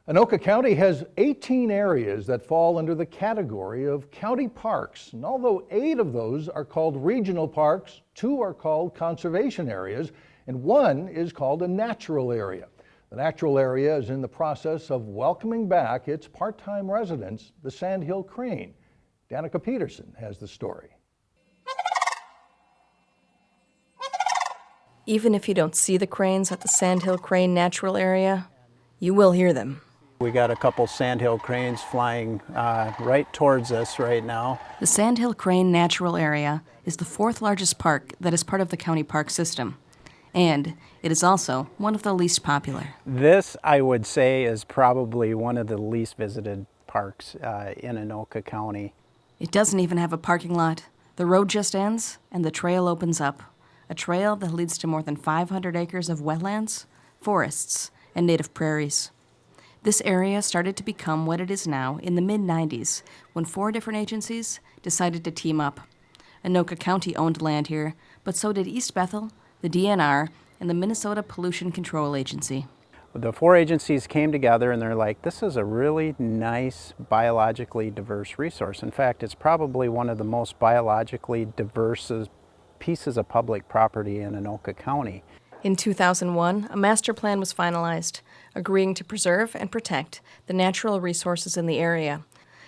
Anoka County has 18 areas that fall under the category of county parks. And although 8 of those are called regional parks, 2 are called conservation areas, and 1 is called a natural area. The natural area is in the process of welcoming back its part-time residents, the Sandhill Crane. Danica Peterson has the story. Even if you don't see the cranes at the Sandhill Crane Natural Area, you will hear them. We got a couple sandhill cranes flying right towards us right now. The Sandhill Crane Natural Area is the 4th largest park that is part of the county park system. And it is also one of the least popular. This, I would say, is probably one of the least visited parks in Anoka County. It doesn't even have a parking lot. The road just ends and the trail opens up. A trail that leads to more than 500 acres of wetlands, forests, and native prairies. This area started to become what it is now in the mid-90s when 4 different agencies decided to team up. Anoka County owned land here, but so did East Bethel, the DNR, and the Minnesota Pollution Control Agency. The 4 agencies came together and they're like, this is a really nice biologically diverse resource. In fact, it's probably one of the most biologically diverse pieces of public property in Anoka County. In 2001, a master plan was finalized, agreeing to preserve and protect the natural resources in the area.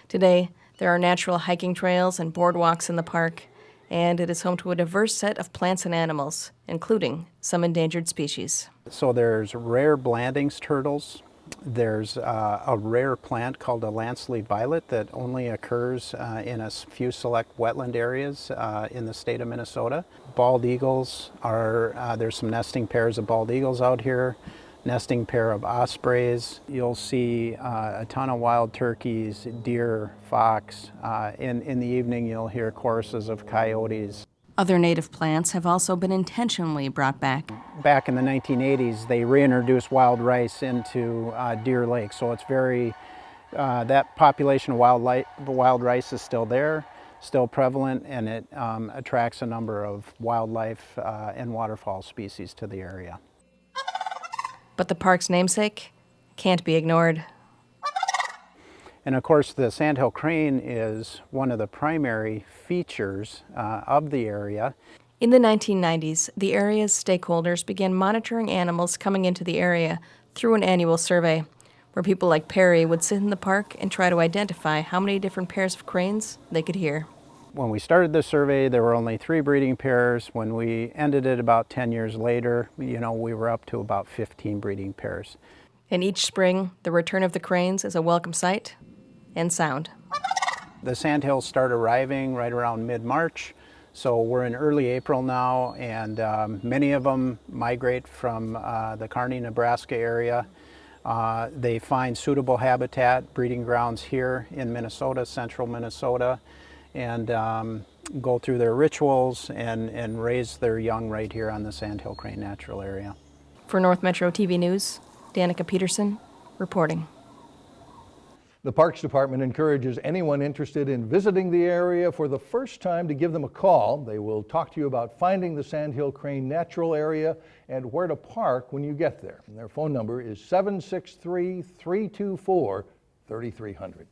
Today, there are natural hiking trails and boardwalks in the park, and it is home to a diverse set of plants and animals, including some endangered species. So there's rare Blanding's turtles. There's a rare plant called a Lansley violet that only occurs in a few select wetland areas in the state of Minnesota. Bald eagles there's some nesting pairs of bald eagles out here, nesting pair of ospreys. You'll see a ton of wild turkeys, deer, fox. In the evening you'll hear choruses of coyotes. Other native plants have also been intentionally brought back. Back in the 1980s, they reintroduced wild rice into Deer Lake, so it's that population of wild rice is still there, still prevalent, and it attracts a number of wildlife and waterfowl species to the area. But the park's namesake can't be ignored. And of course, the Sandhill Crane is one of the primary features of the area. In the 1990s, the area's stakeholders began monitoring animals coming into the area through an annual survey, where people like Perry would sit in the park and try to identify how many different pairs of cranes they could hear. When we started the survey, there were only 3 breeding pairs. When we ended it about 10 years later, we were up to about 15 breeding pairs. And each spring, the return of the cranes is a welcome sight and sound. The sandhills start arriving right around mid-March, so we're in early April now, and many of them migrate from the Kearney, Nebraska area. They find suitable habitat, breeding grounds here in Minnesota, central Minnesota, and go through their rituals and raise their young right here on the Sandhill Crane Natural Area. For North Metro TV News, Danica Peterson reporting. The Parks Department encourages anyone interested in visiting the area for the first time to give them a call. They will talk to you about finding the Sandhill Crane Natural Area and where to park when you get there. And their phone number is 763-324-3300.